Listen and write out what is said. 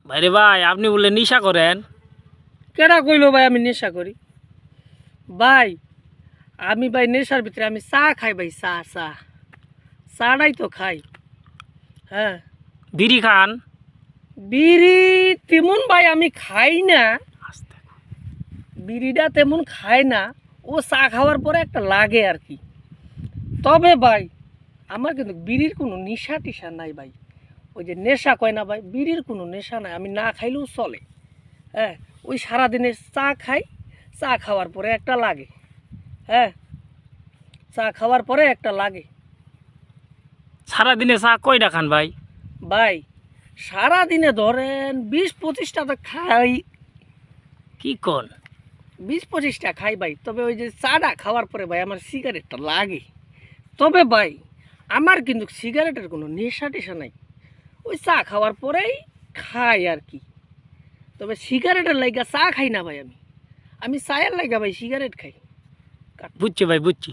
ভাইরে ভাই, আপনি বললে নেশা করেন? কেডা কইলো ভাই আমি নেশা করি? ভাই আমি ভাই নেশার ভিতরে আমি চা খাই ভাই, চা চা চাটাই তো খাই। হ্যাঁ, বিড়ি খান? বিড়ি তেমন ভাই আমি খাই না, বিড়িটা তেমন খাই না। ও চা খাওয়ার পরে একটা লাগে আর কি। তবে ভাই আমার কিন্তু বিড়ির কোনো নেশা টিশা নাই ভাই। ওই যে নেশা কয় না ভাই, বিড়ির কোনো নেশা নাই, আমি না খাইলেও চলে। হ্যাঁ, ওই সারাদিনে চা খাই, চা খাওয়ার পরে একটা লাগে। হ্যাঁ, চা খাওয়ার পরে একটা লাগে। সারাদিনে চা কয়টা খান ভাই? ভাই সারাদিনে ধরেন 20-25টা তো খাই। কি কোন? 20-25টা খাই ভাই। তবে ওই যে চাটা খাওয়ার পরে ভাই আমার সিগারেটটা লাগে। তবে ভাই আমার কিন্তু সিগারেটের কোনো নেশা টেশা নাই, ওই চা খাওয়ার পরেই খাই আর কি। তবে সিগারেটের লাইগা চা খাই না ভাই, আমি আমি চায়ের লাইগা ভাই সিগারেট খাই। বুঝছি ভাই, বুঝছি।